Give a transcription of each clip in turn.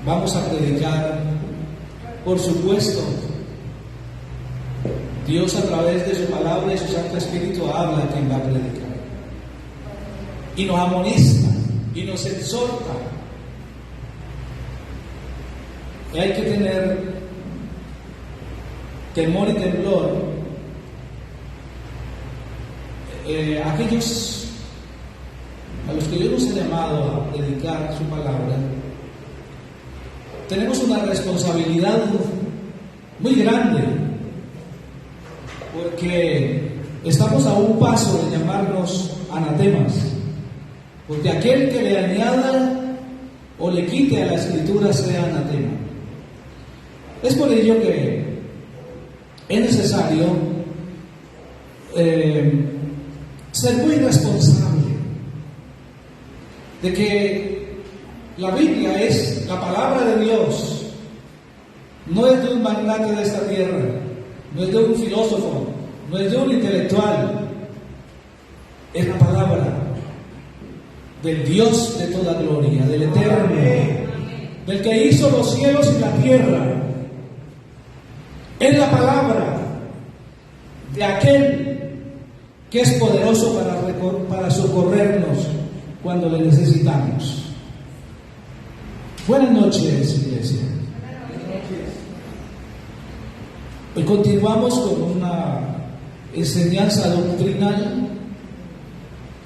vamos a predicar. Por supuesto, Dios a través de su palabra y su Santo Espíritu habla a quien va a predicar. Y nos amonesta y nos exhorta. Y hay que tener temor y temblor. Aquellos a los que Dios nos ha llamado a predicar su palabra, tenemos una responsabilidad muy grande, porque estamos a un paso de llamarnos anatemas, porque aquel que le añada o le quite a la Escritura sea anatema. Es por ello que es necesario ser muy responsable de que la Biblia es la palabra de Dios, no es de un magnate de esta tierra, no es de un filósofo, no es de un intelectual, es la palabra del Dios de toda gloria, del Eterno, del que hizo los cielos y la tierra. Es la palabra de aquel que es poderoso para socorrernos cuando le necesitamos. Buenas noches, iglesia. Hoy continuamos con una enseñanza doctrinal.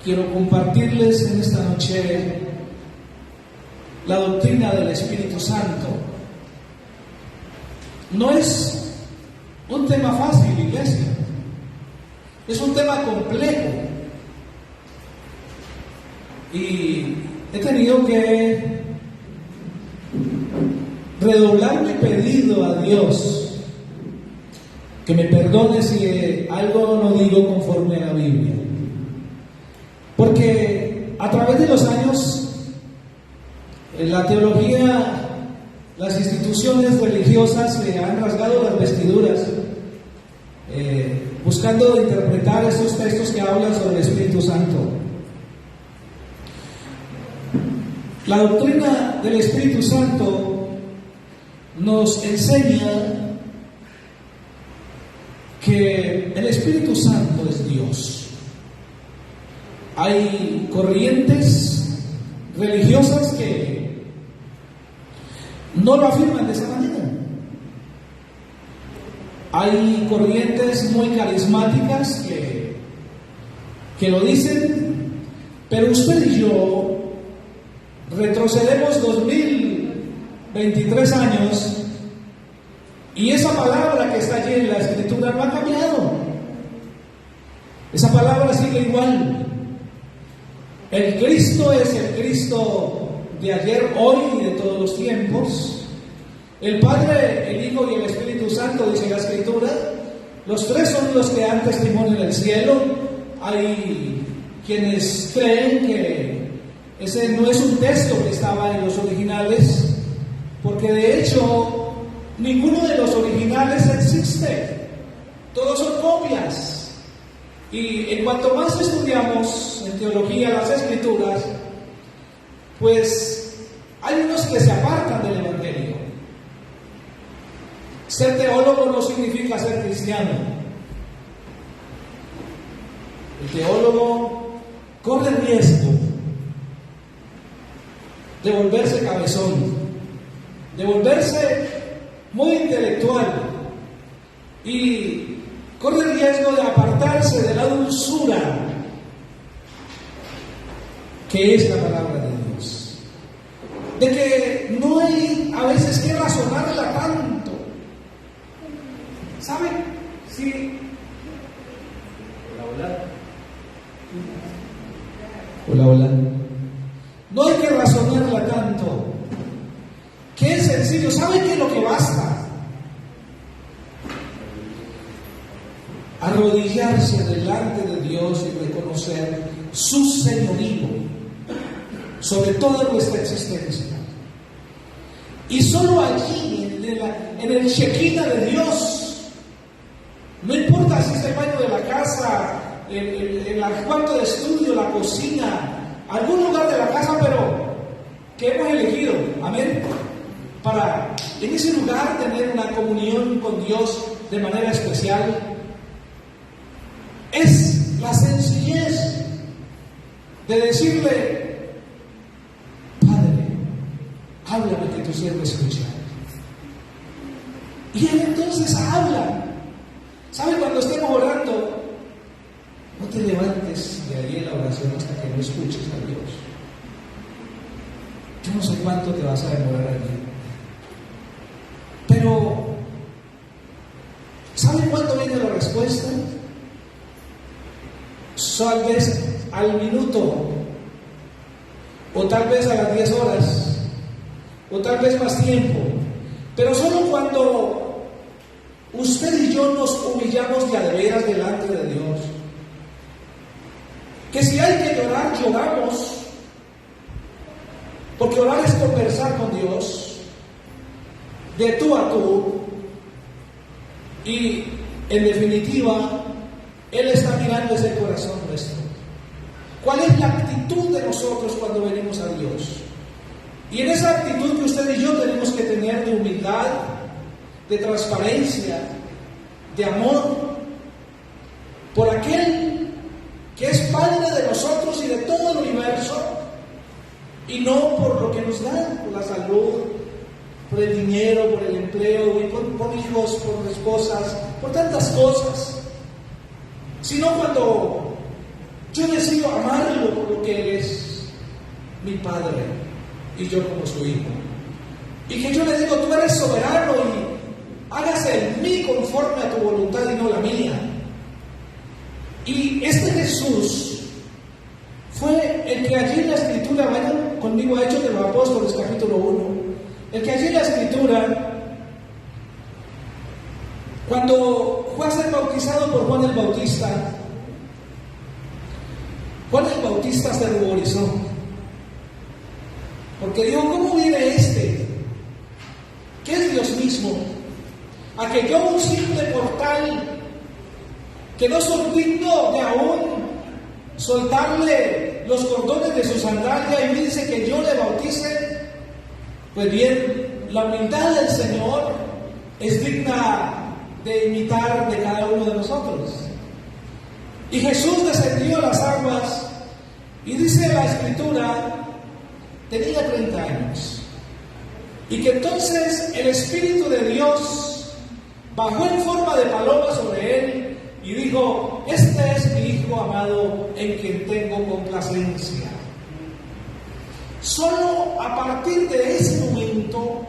Quiero compartirles en esta noche la doctrina del Espíritu Santo. No es un tema fácil, iglesia. Es un tema complejo. Y he tenido que redoblar mi pedido a Dios que me perdone si algo no digo conforme a la Biblia. Porque a través de los años, la teología, las instituciones religiosas le han rasgado las vestiduras, buscando interpretar estos textos que hablan sobre el Espíritu Santo. La doctrina del Espíritu Santo nos enseña que el Espíritu Santo es Dios. Hay corrientes religiosas que no lo afirman de esa manera. Hay corrientes muy carismáticas que lo dicen, pero usted y yo retrocedemos 2023 años y esa palabra que está allí en la Escritura no ha cambiado. Esa palabra sigue igual. El Cristo es el Cristo de ayer, hoy y de todos los tiempos. El Padre, el Hijo y el Espíritu Santo, dice la Escritura. Los tres son los que dan testimonio en el cielo. Hay quienes creen que ese no es un texto que estaba en los originales, porque de hecho ninguno de los originales existe. Todos son copias. Y en cuanto más estudiamos en teología las Escrituras, pues hay unos que se apartan del Evangelio. Ser teólogo no significa ser cristiano. El teólogo corre el riesgo de volverse cabezón, de volverse muy intelectual y corre el riesgo de apartarse de la dulzura que es la palabra de Dios, de que no hay a veces que razonarla tanto. ¿Saben? Sí. Hola. No hay que razonarla tanto. Que es sencillo. ¿Saben qué es lo que basta? Arrodillarse delante de Dios y reconocer su señorío sobre toda nuestra existencia. Y solo allí, en el Shekinah de Dios, no importa si es el baño de la casa, el cuarto de estudio, la cocina, algún lugar de la casa, pero que hemos elegido, amén. para en ese lugar tener una comunión con Dios de manera especial, es la sencillez de decirle: Padre, háblame, que tu siervo escucha. Y Él entonces habla. ¿Sabe? Cuando estemos orando, no te levantes de ahí en la oración hasta que no escuches a Dios. Yo no sé cuánto te vas a demorar allí, pero ¿sabe cuándo viene la respuesta? Tal vez al minuto, o tal vez a las 10 horas, o tal vez más tiempo, pero solo cuando usted y yo nos humillamos de a de veras delante de Dios. Que si hay que llorar, lloramos, porque orar es conversar con Dios de tú a tú, y en definitiva Él está mirando ese corazón nuestro. ¿Cuál es la actitud de nosotros cuando venimos a Dios? Y en esa actitud que usted y yo tenemos que tener de humildad, de transparencia, de amor por aquel que es Padre de nosotros y de todo el universo, y no por lo que nos dan, por la salud, por el dinero, por el empleo, y por hijos, por esposas, por tantas cosas, sino cuando yo decido amarlo por lo que Él es, mi Padre, y yo como su hijo, y que yo le digo: tú eres soberano y hágase en mí conforme a tu voluntad y no la mía. Y este Jesús fue el que allí en la Escritura, vayan conmigo a Hechos de los Apóstoles, capítulo 1, el que allí en la Escritura, cuando fue a ser bautizado por Juan el Bautista, Juan el Bautista se ruborizó, porque dijo: ¿cómo viene este, que es Dios mismo, a que yo, un simple mortal, que no soy digno de aún soltarle los cordones de su sandalia, y me dice que yo le bautice? Pues bien, la humildad del Señor es digna de imitar de cada uno de nosotros. Y Jesús descendió a las aguas, y dice la Escritura, tenía 30 años, y que entonces el Espíritu de Dios bajó en forma de paloma sobre él, y dijo: este es mi Hijo amado, en quien tengo complacencia. Solo a partir de ese momento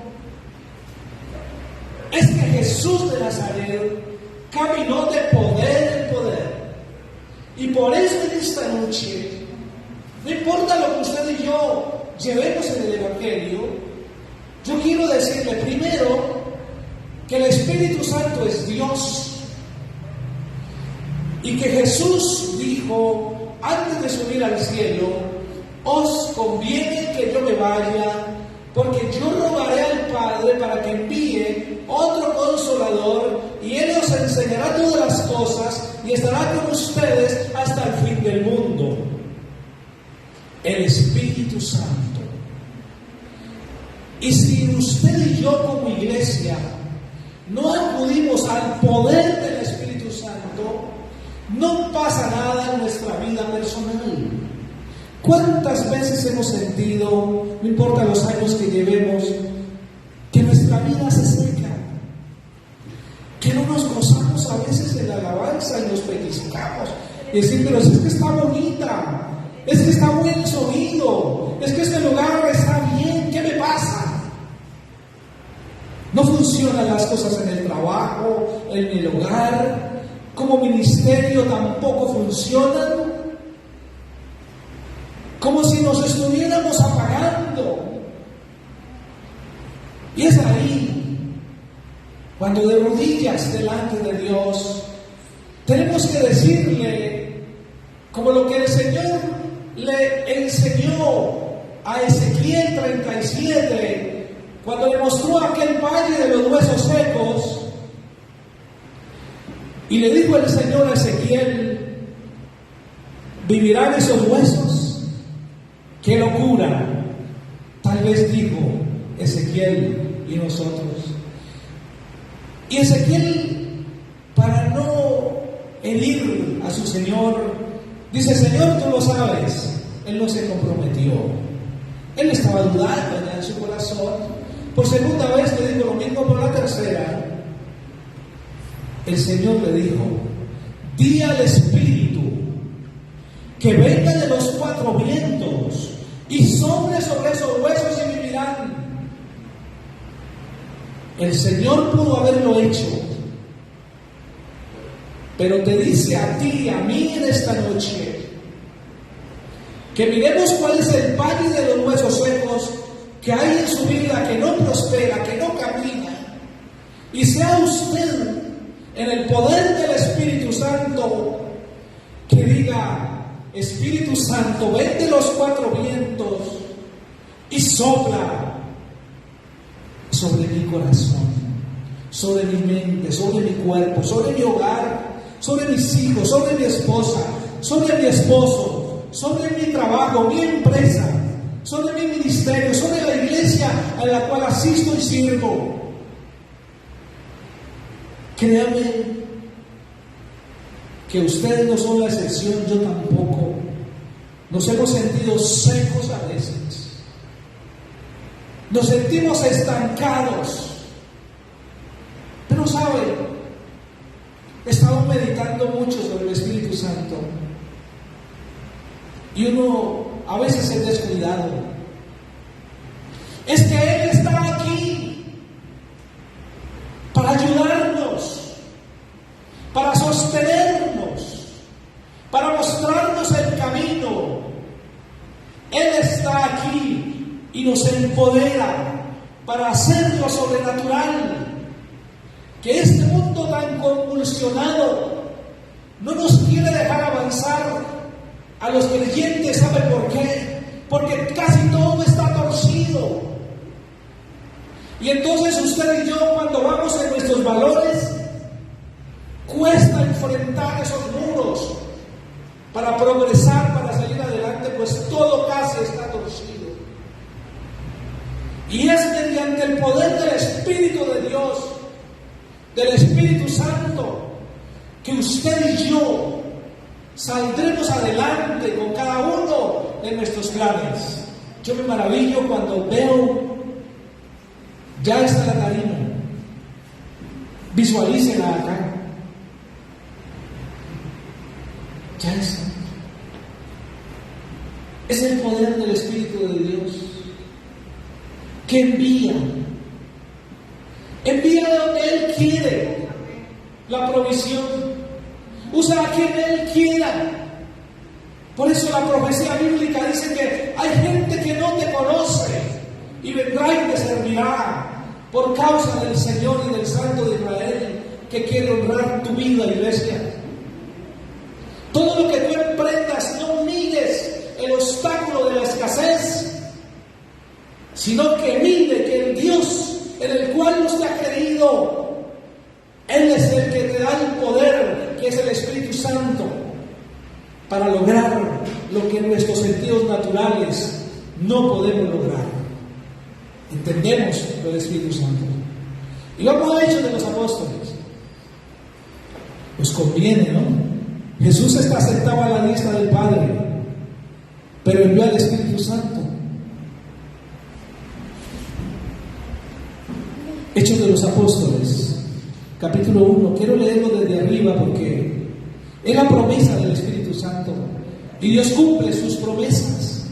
es que Jesús de Nazaret caminó de poder en poder. Y por eso en esta noche, no importa lo que usted y yo llevemos en el Evangelio, yo quiero decirle primero que el Espíritu Santo es Dios, y que Jesús dijo antes de subir al cielo: os conviene que yo me vaya, porque yo rogaré al Padre para que envíe otro Consolador, y Él os enseñará todas las cosas y estará con ustedes hasta el fin del mundo. El Espíritu Santo. Y si usted y yo como iglesia no acudimos al poder del Espíritu Santo, no pasa nada en nuestra vida personal. ¿Cuántas veces hemos sentido, no importa los años que llevemos, que nuestra vida se seca, que no nos gozamos a veces en la alabanza y nos pellizcamos y decir: pero es que está bonita, es que está buen sonido, es que este lugar está bien, ¿qué me pasa? No funcionan las cosas en el trabajo, en el hogar, como ministerio tampoco funcionan, como si nos estuviéramos apagando. Y es ahí cuando de rodillas delante de Dios tenemos que decirle, como lo que el Señor le enseñó a Ezequiel 37, cuando le mostró aquel valle de los huesos secos, y le dijo el Señor a Ezequiel: ¿vivirán esos huesos? ¡Qué locura! Tal vez dijo Ezequiel: y nosotros. Y Ezequiel, para no herir a su Señor, dice: Señor, tú lo sabes. Él no se comprometió. Él estaba dudando allá en su corazón. Por segunda vez le digo lo mismo, por la tercera, el Señor le dijo: di al Espíritu que venga de los cuatro vientos y sobre esos huesos y vivirán. El Señor pudo haberlo hecho, pero te dice a ti y a mí en esta noche que miremos cuál es el valle de los huesos secos que hay en su vida, que no prospera, que no camina, y sea usted en el poder del Espíritu Santo que diga: Espíritu Santo, ven de los cuatro vientos y sopla sobre mi corazón, sobre mi mente, sobre mi cuerpo, sobre mi hogar, sobre mis hijos, sobre mi esposa, sobre mi esposo, sobre mi trabajo, mi empresa, sobre mi ministerio, sobre la iglesia a la cual asisto y sirvo. Créame que ustedes no son la excepción, yo tampoco. Nos hemos sentido secos a veces. Nos sentimos estancados. Pero ¿saben? He estado meditando mucho sobre el Espíritu Santo. Y uno a veces es descuidado. Es que Él está aquí para ayudarnos, para sostenernos, para mostrarnos el camino. Él está aquí y nos empodera para hacer lo sobrenatural. Que este mundo tan convulsionado no nos quiere dejar avanzar. A los creyentes, ¿sabe por qué? Porque casi todo está torcido. Y entonces usted y yo, cuando vamos en nuestros valores, cuesta enfrentar esos muros para progresar, para salir adelante, pues todo casi está torcido. Y es mediante el poder del Espíritu de Dios, del Espíritu Santo, que usted y yo saldremos adelante con cada uno de nuestros planes. Yo me maravillo cuando veo, ya está la tarima, visualícela acá, ya está. Es el poder del Espíritu de Dios que envía donde Él quiere la provisión. Usa a quien Él quiera. Por eso la profecía bíblica dice que hay gente que no te conoce y vendrá y te servirá por causa del Señor y del Santo de Israel, que quiere honrar tu vida, iglesia. Todo lo que tú emprendas, no mires el obstáculo de la escasez, sino que mire que el Dios en el cual nos ha querido, Él es el que te da el poder, que es el Espíritu Santo, para lograr lo que en nuestros sentidos naturales no podemos lograr. Entendemos lo del Espíritu Santo. Y vamos a Hechos de los Apóstoles. Pues conviene, ¿no? Jesús está sentado a la diestra del Padre, pero envió al Espíritu Santo. Hechos de los Apóstoles, capítulo 1. Quiero leerlo desde arriba porque es la promesa del Espíritu Santo y Dios cumple sus promesas.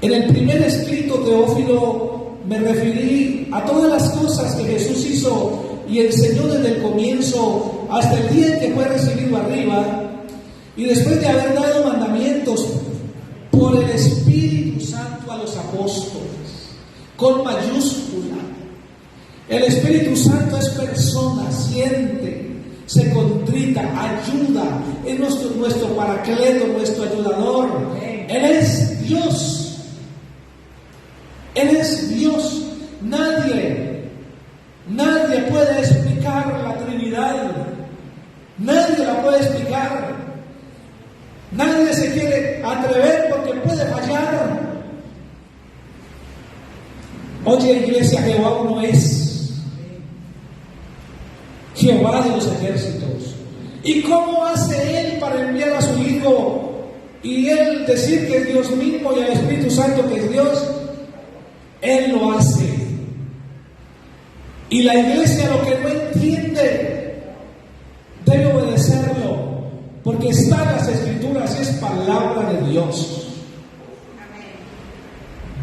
En el primer escrito, Teófilo, me referí a todas las cosas que Jesús hizo y enseñó desde el comienzo hasta el día en que fue recibido arriba, y después de haber dado mandamientos por el Espíritu Santo a los apóstoles, con mayúscula. El Espíritu Santo es persona, siente, se contrita, ayuda, es nuestro paracleto, nuestro ayudador. Él es Dios. Él es Dios. Nadie puede explicar la Trinidad. Nadie la puede explicar. Nadie se quiere atrever porque puede fallar. Oye, iglesia, Jehová uno es. Jehová de los ejércitos. ¿Y cómo hace Él para enviar a su Hijo y Él decir que es Dios mismo y al Espíritu Santo que es Dios? Él lo hace. Y la iglesia, lo que no entiende, debe obedecerlo, porque está en las Escrituras y es palabra de Dios.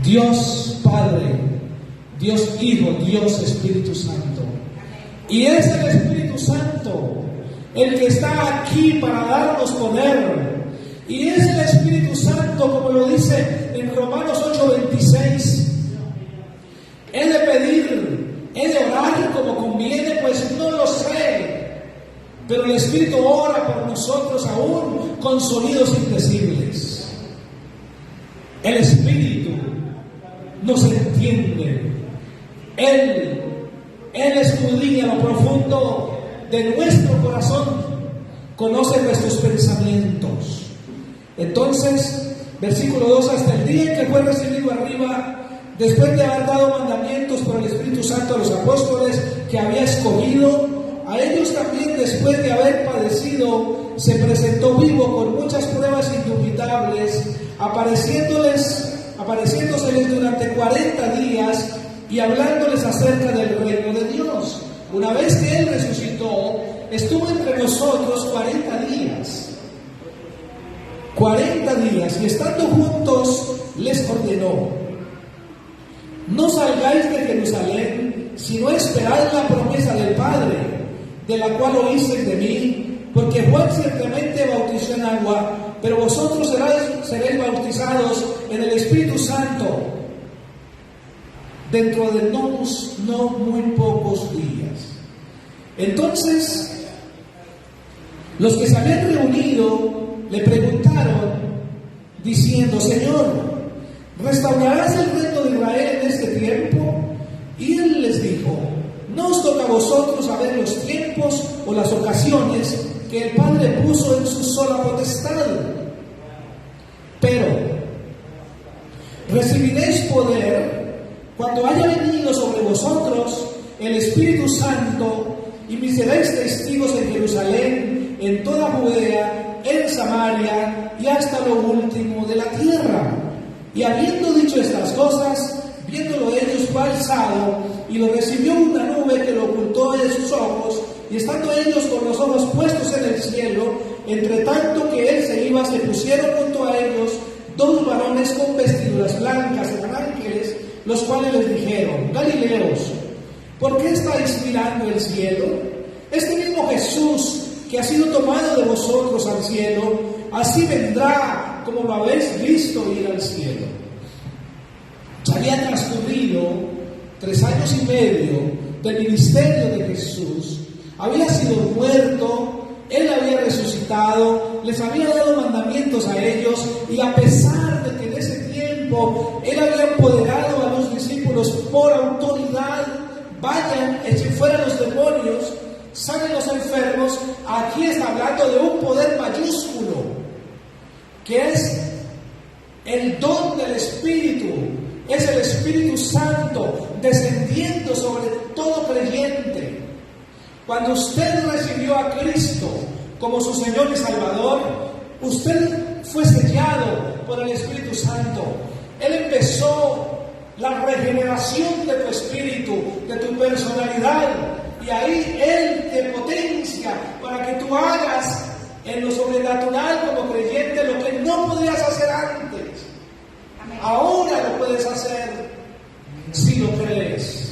Dios Padre, Dios Hijo, Dios Espíritu Santo. Y es el Espíritu Santo el que está aquí para darnos poder. Y es el Espíritu Santo, como lo dice en Romanos 8:26. He de pedir, he de orar como conviene, pues no lo sé. Pero el Espíritu ora por nosotros aún con sonidos indecibles. El Espíritu nos entiende. Él escudriña lo profundo de nuestro corazón, conoce nuestros pensamientos. Entonces, versículo 2, hasta el día en que fue recibido arriba, después de haber dado mandamientos por el Espíritu Santo a los apóstoles que había escogido, a ellos también, después de haber padecido, se presentó vivo con muchas pruebas indubitables, apareciéndoseles durante 40 días y hablándoles acerca del reino de Dios. Una vez que Él resucitó, estuvo entre nosotros 40 días. 40 días, y estando juntos les ordenó: no salgáis de Jerusalén, sino esperad la promesa del Padre, de la cual oísteis de mí, porque Juan ciertamente bautizó en agua, pero vosotros seréis bautizados en el Espíritu Santo dentro de no muy pocos días. Entonces, los que se habían reunido le preguntaron, diciendo: Señor, ¿restaurarás el reino de Israel en este tiempo? Y Él les dijo: no os toca a vosotros saber los tiempos o las ocasiones que el Padre puso en su sola potestad, pero recibiréis poder cuando haya venido sobre vosotros el Espíritu Santo, y me seréis testigos en Jerusalén, en toda Judea, en Samaria y hasta lo último de la tierra. Y habiendo dicho estas cosas, viéndolo ellos, fue alzado, y lo recibió una nube que lo ocultó de sus ojos, y estando ellos con los ojos puestos en el cielo, entre tanto que él se iba, se pusieron junto a ellos 2 varones con vestiduras blancas, eran ángeles, los cuales les dijeron: Galileos, ¿por qué estáis mirando el cielo? Este mismo Jesús que ha sido tomado de vosotros al cielo, así vendrá como lo habéis visto ir al cielo. Ya había transcurrido 3 años y medio del ministerio de Jesús. Había sido muerto, Él había resucitado, les había dado mandamientos a ellos, y a pesar de que en ese tiempo Él había empoderado a los discípulos por autoridad: vayan, echen fuera los demonios, sanen los enfermos. Aquí está hablando de un poder mayúsculo, que es el don del Espíritu, es el Espíritu Santo descendiendo sobre todo creyente. Cuando usted recibió a Cristo como su Señor y Salvador, usted fue sellado por el Espíritu Santo. Él empezó la regeneración de tu espíritu, de tu personalidad, y ahí Él te potencia para que tú hagas en lo sobrenatural como creyente lo que no podías hacer antes. Amén. Ahora lo puedes hacer si lo crees.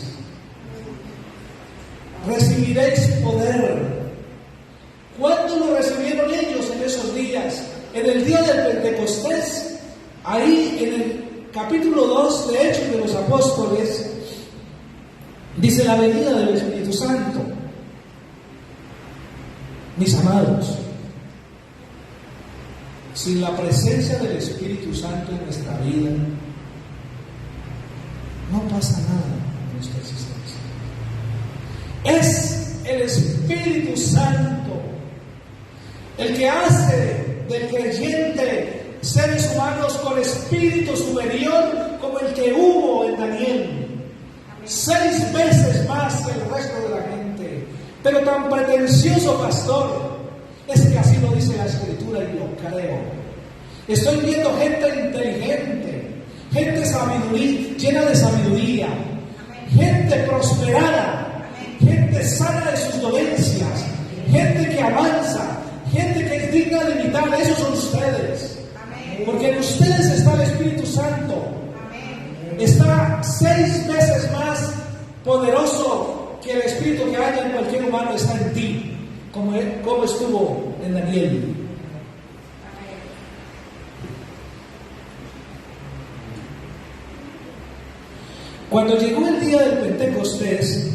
Recibiréis poder. ¿Cuándo lo recibieron ellos en esos días? En el día del Pentecostés. Ahí en el capítulo 2 de Hechos de los Apóstoles dice la venida del Espíritu Santo. Mis amados, sin la presencia del Espíritu Santo en nuestra vida, no pasa nada en nuestra existencia. Es el Espíritu Santo el que hace del creyente seres humanos con espíritu superior, como el que hubo en Daniel. 6 veces más que el resto de la gente. Pero tan pretencioso, pastor, es que así lo dice la Escritura y lo creo. Estoy viendo gente inteligente, gente llena de sabiduría, gente prosperada, gente sana de sus dolencias, gente que avanza, gente que es digna de imitar. Esos son ustedes. Porque en ustedes está el Espíritu Santo. Está 6 veces más poderoso que el Espíritu que haya en cualquier humano. Está en ti, como estuvo en Daniel. Cuando llegó el día del Pentecostés,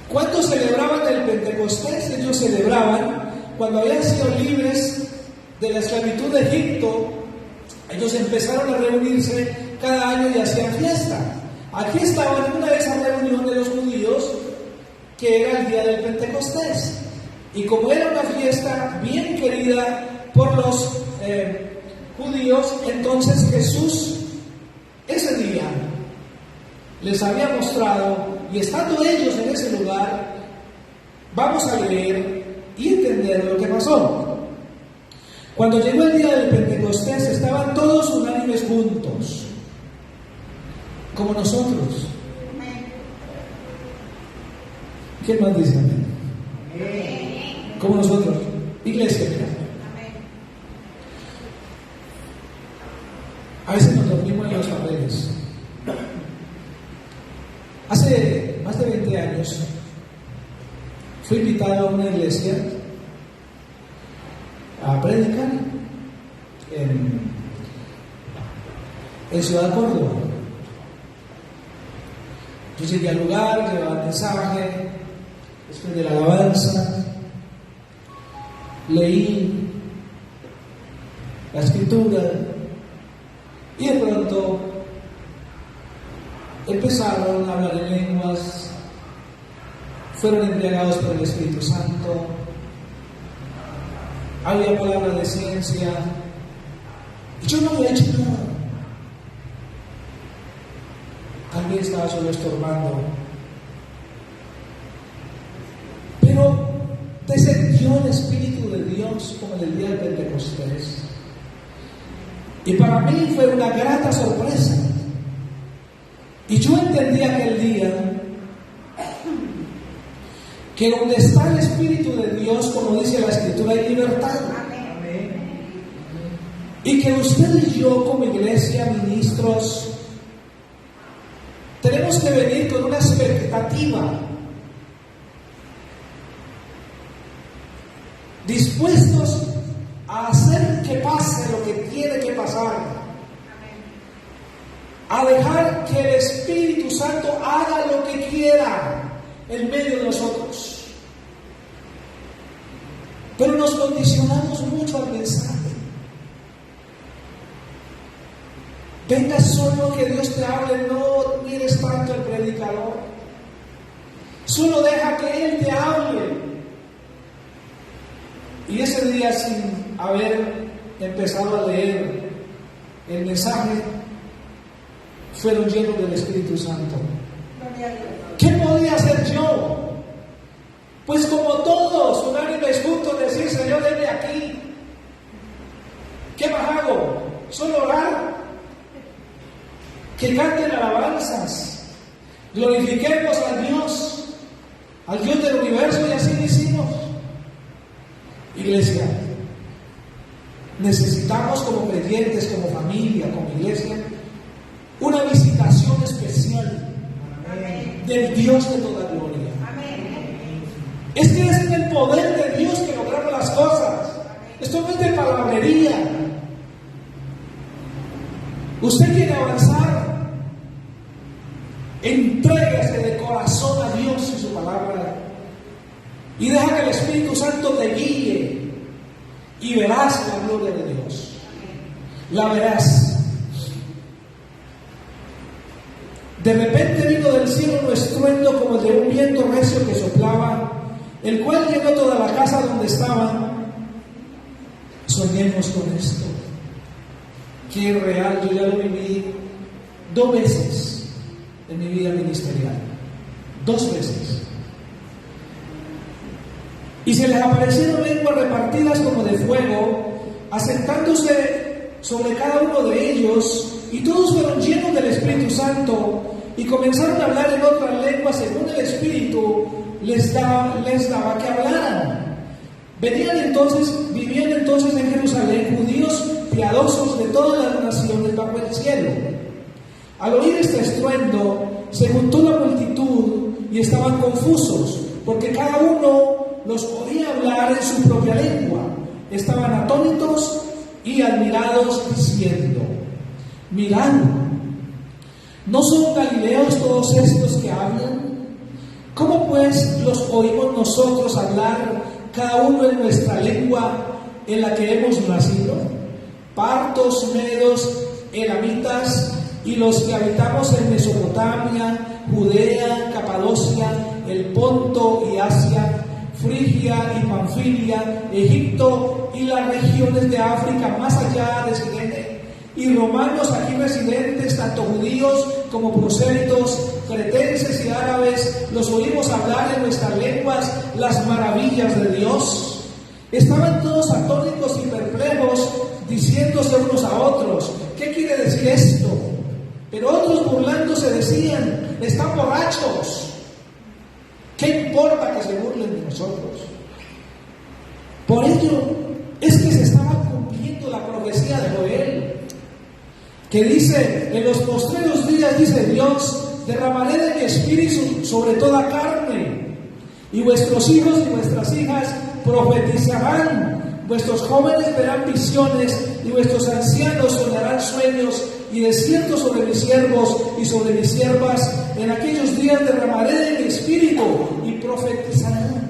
¿cuántos celebraban el Pentecostés? Ellos celebraban cuando habían sido libres de la esclavitud de Egipto. Ellos empezaron a reunirse cada año y hacían fiesta. Aquí estaban en una de esas reuniones de los judíos, que era el día del Pentecostés. Y como era una fiesta bien querida por los judíos, entonces Jesús ese día les había mostrado, y estando ellos en ese lugar, vamos a leer y entender lo que pasó. Cuando llegó el día del Pentecostés, estaban todos unánimes juntos, como nosotros. ¿Quién más dice amén? Como nosotros, iglesia. A veces nos dormimos en los papeles. Hace más de 20 años fui invitado a una iglesia a predicar en Ciudad Córdoba. Yo llegué al lugar, llevaba el mensaje, después de la alabanza, leí la escritura y de pronto empezaron a hablar en lenguas, fueron embriagados por el Espíritu Santo, había palabras de ciencia, y yo no había hecho nada. Alguien estaba solo estorbando, pero descendió el Espíritu de Dios como en el día del Pentecostés, y para mí fue una grata sorpresa. Y yo entendí aquel día que donde está el Espíritu de Dios, como dice la Escritura, hay libertad. Y que usted y yo como iglesia, ministros, tenemos que venir con una expectativa, dispuestos a hacer que pase lo que tiene que pasar, a dejar que el Espíritu Santo haga lo que quiera en medio de nosotros. Pero nos condicionamos mucho al mensaje. Venga solo que Dios te hable, no mires tanto al predicador. Solo deja que Él te hable. Y ese día, sin haber empezado a leer el mensaje, fueron llenos del Espíritu Santo. ¿Qué podía hacer yo? Pues como todos, unánimes juntos, decir: Señor, heme aquí. ¿Qué más hago? Solo orar. Que canten alabanzas, glorifiquemos al Dios del universo, y así lo hicimos. Iglesia, necesitamos como creyentes, como familia, como iglesia, una visitación especial del Dios de toda gloria. Es que es en el poder de Dios que logramos las cosas. Esto no es de palabrería. Usted quiere avanzar, entréguese de corazón a Dios y su palabra, y deja que el Espíritu Santo te guíe, y verás la gloria de Dios. La verás. De repente vino del cielo un estruendo como el de un viento recio que soplaba, el cual llenó toda la casa donde estaban. Soñemos con esto. Qué real, yo ya lo viví 2 veces en mi vida ministerial. 2 veces. Y se les aparecieron lenguas repartidas como de fuego, asentándose sobre cada uno de ellos, y todos fueron llenos del Espíritu Santo, y comenzaron a hablar en otras lenguas según el Espíritu les daba que hablaran. Vivían entonces en Jerusalén judíos piadosos de todas las naciones bajo el cielo. Al oír este estruendo, se juntó la multitud y estaban confusos, porque cada uno los oía hablar en su propia lengua. Estaban atónitos y admirados, diciendo: mirad, ¿no son galileos todos estos que hablan? ¿Cómo pues los oímos nosotros hablar, cada uno en nuestra lengua en la que hemos nacido? Partos, medos, elamitas, y los que habitamos en Mesopotamia, Judea, Capadocia, el Ponto y Asia, Frigia y Panfilia, Egipto y las regiones de África más allá de Sirene, y romanos aquí residentes, tanto judíos como prosélitos, cretenses y árabes, los oímos hablar en nuestras lenguas las maravillas de Dios. Estaban todos atónitos y perplejos, diciéndose unos a otros: ¿qué quiere decir esto? Pero otros burlándose decían: están borrachos. ¿Qué importa que se burlen de nosotros? Por ello es que se estaba cumpliendo la profecía de Joel, que dice: en los postreros días, dice Dios, derramaré de mi espíritu sobre toda carne, y vuestros hijos y vuestras hijas profetizarán, vuestros jóvenes verán visiones, y vuestros ancianos soñarán sueños, y de cierto sobre mis siervos y sobre mis siervas en aquellos días derramaré de mi espíritu y profetizarán.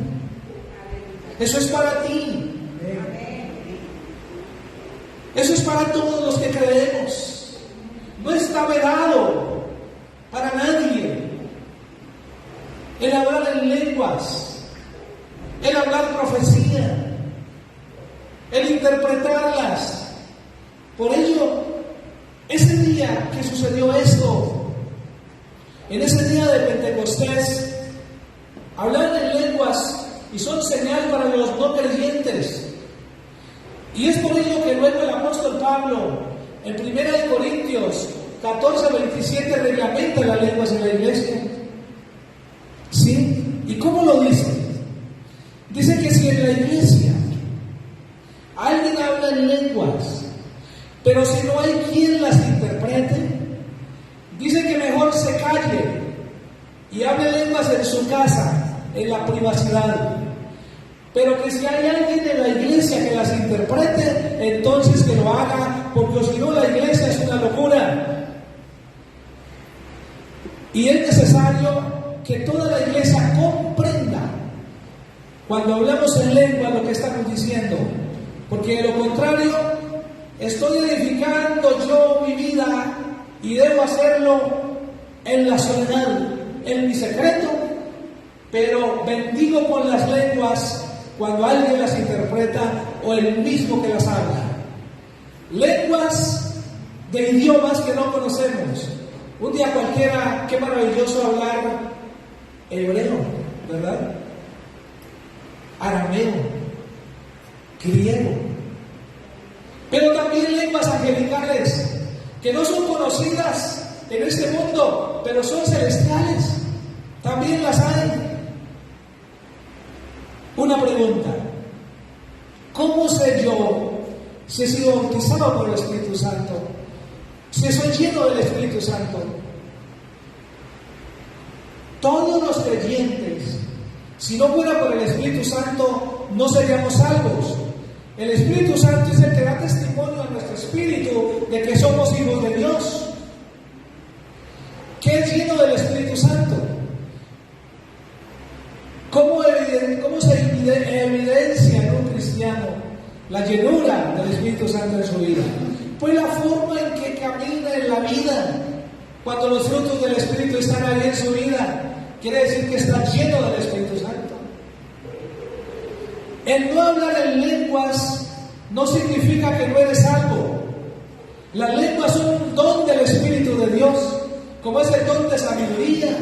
Eso es para ti. Eso es para todos los que creemos. No está vedado para nadie el hablar en lenguas, el hablar profecía, el interpretarlas. Por ello, ese día que sucedió esto, en ese día de Pentecostés, hablan en lenguas y son señal para los no creyentes. Y es por ello que luego el apóstol Pablo, en 1 Corintios 14:27, reglamenta las lenguas en la iglesia. ¿Sí? ¿Y cómo lo dice? Dice que si en la iglesia alguien habla en lenguas, pero si no hay quien las interprete, dice que mejor se calle y hable lenguas en su casa, en la privacidad. Pero que si hay alguien en la iglesia que las interprete, entonces que lo haga, porque si no la iglesia es una locura. Y es necesario que toda la iglesia comprenda cuando hablamos en lengua lo que estamos diciendo, porque de lo contrario estoy edificando yo mi vida y debo hacerlo en la soledad, en mi secreto, pero bendigo con las lenguas cuando alguien las interpreta o el mismo que las habla. Lenguas de idiomas que no conocemos. Un día cualquiera, qué maravilloso hablar hebreo, ¿verdad? Arameo, griego. Pero también lenguas angelicales que no son conocidas en este mundo, pero son celestiales. También las hay. Una pregunta: ¿cómo sé yo si he sido bautizado por el Espíritu Santo? Si soy lleno del Espíritu Santo. Todos los creyentes, si no fuera por el Espíritu Santo, no seríamos salvos. El Espíritu Santo es el que da testimonio a nuestro espíritu de que somos hijos de Dios. ¿Qué es lleno del Espíritu Santo? ¿Cómo se evidencia en un cristiano la llenura del Espíritu Santo en su vida? Pues la forma en que camina en la vida. Cuando los frutos del Espíritu están ahí en su vida, quiere decir que está lleno del Espíritu Santo. El no hablar en lenguas no significa que no eres salvo. Las lenguas son un don del Espíritu de Dios. como es el don de sabiduría,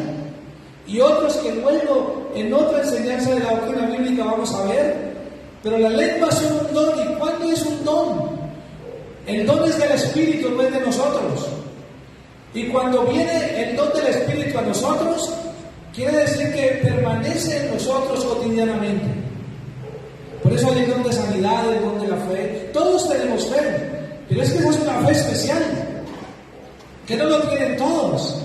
y otros que luego en otra enseñanza de la doctrina bíblica vamos a ver. Pero las lenguas son un don. ¿Y cuándo es un don? El don es del Espíritu, no es de nosotros. Y cuando viene el don del Espíritu a nosotros, quiere decir que permanece en nosotros cotidianamente. Por eso hay el don de sanidad, el don de la fe. Todos tenemos fe, pero es que esa es una fe especial, que no lo tienen todos.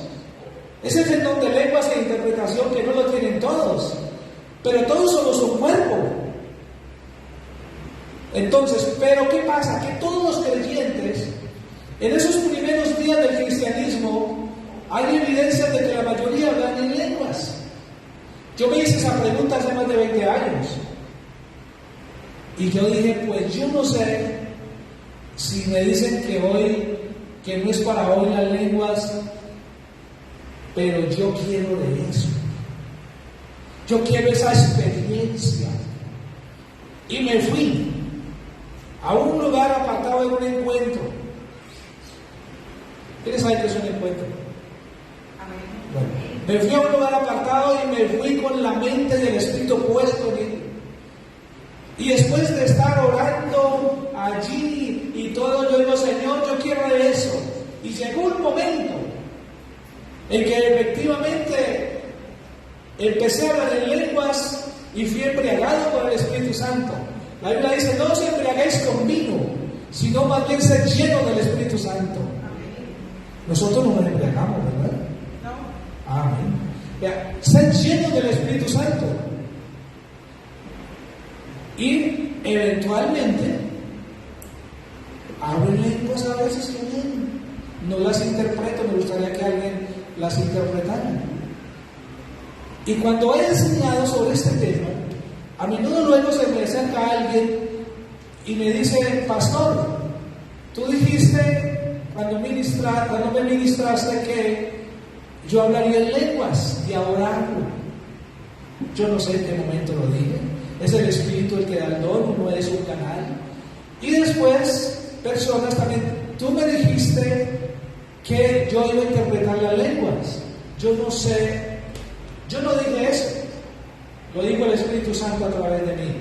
Ese es el don de lenguas e interpretación, que no lo tienen todos. Pero todos somos un cuerpo. Entonces, ¿pero qué pasa? Que todos los creyentes, en esos primeros días del cristianismo, hay evidencias de que la mayoría hablan en lenguas. Yo me hice esa pregunta hace más de 20 años. Y yo dije, pues yo no sé si me dicen que hoy, que no es para hoy las lenguas, pero yo quiero de eso. Yo quiero esa experiencia. Y me fui a un lugar apartado en un encuentro. ¿Quiénes saben qué es un encuentro? Bueno, me fui a un lugar apartado y me fui con la mente del Espíritu puesto en él. Y después de estar orando allí y todo, yo digo, Señor, yo quiero de eso. Y llegó un momento en que efectivamente empecé a hablar en lenguas y fui embriagado por el Espíritu Santo. La Biblia dice, no os embriaguéis con vino, sino más bien ser lleno del Espíritu Santo. Nosotros no nos embriagamos, ¿verdad? No. Amén. Ya, ser lleno del Espíritu Santo. Y eventualmente hablo lenguas a veces que bien. No las interpreto, me gustaría que alguien las interpretara. Y cuando he enseñado sobre este tema, a menudo luego se me acerca alguien y me dice, pastor, tú dijiste cuando me ministraste que yo hablaría en lenguas y ahora hablo. Yo no sé en qué momento lo dije. Es el Espíritu el que da el don, no es un canal. Y después, personas también, tú me dijiste que yo iba a interpretar las lenguas. Yo no sé, yo no dije eso. Lo dijo el Espíritu Santo a través de mí.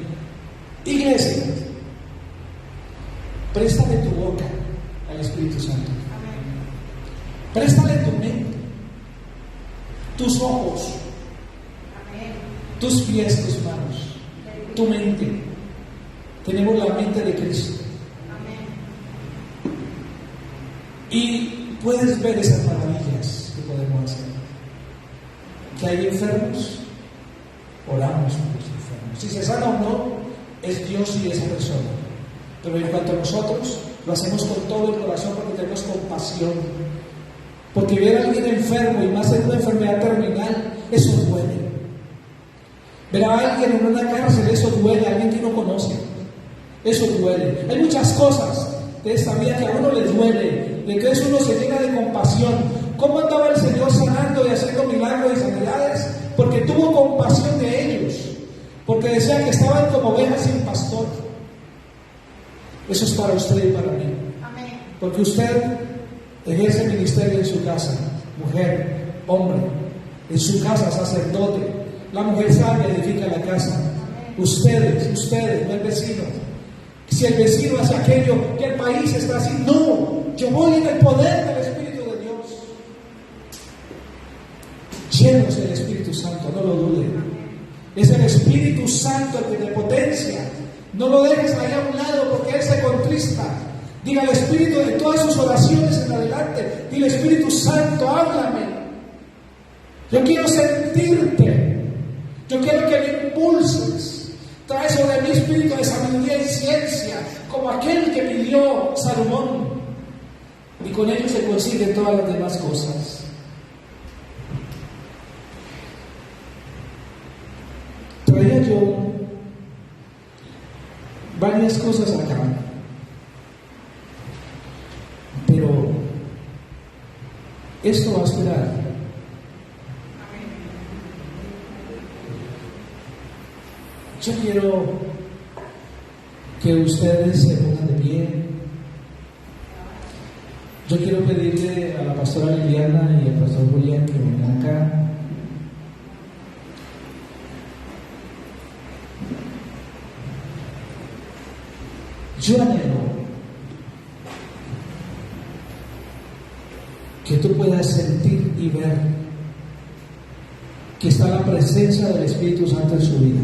Iglesia, préstale tu boca al Espíritu Santo. Préstale tu mente, tus ojos, tus pies, tus manos, tu mente. Tenemos la mente de Cristo. Y puedes ver esas maravillas que podemos hacer. Que hay enfermos, oramos por los enfermos. Si se sana o no, es Dios y esa persona. Pero en cuanto a nosotros, lo hacemos con todo el corazón porque tenemos compasión. Porque ver a alguien enfermo y más en una enfermedad terminal, eso duele. Ver a alguien en una cárcel, eso duele. A alguien que no conoce, eso duele. Hay muchas cosas de esta vida que a uno le duele, de que eso uno se llena de compasión. ¿Cómo andaba el Señor sanando y haciendo milagros y sanidades? Porque tuvo compasión de ellos, porque decía que estaban como ovejas sin pastor. Eso es para usted y para mí. Amén. Porque usted ejerce ministerio en su casa, mujer, hombre, en su casa, sacerdote. La mujer sabia edifica la casa. Ustedes, no el vecino. Si el vecino hace aquello, que el país está así. No, yo voy en el poder del Espíritu de Dios. Llenos del Espíritu Santo, no lo duden. Es el Espíritu Santo el que te potencia. No lo dejes ahí a un lado porque Él se contrista. Diga al Espíritu de todas sus oraciones en adelante. Dile, Espíritu Santo, háblame. Yo quiero sentirte. Yo quiero que me impulses. Trae sobre mí espíritu de sabiduría y ciencia, como aquel que pidió Salomón. Y con ello se consiguen todas las demás cosas. Traía yo varias cosas acá, pero esto va a esperar. Yo quiero que ustedes se pongan de pie Yo quiero pedirle a la pastora Liliana y al pastor Julián que vengan acá. Yo anhelo que tú puedas sentir y ver que está la presencia del Espíritu Santo en su vida.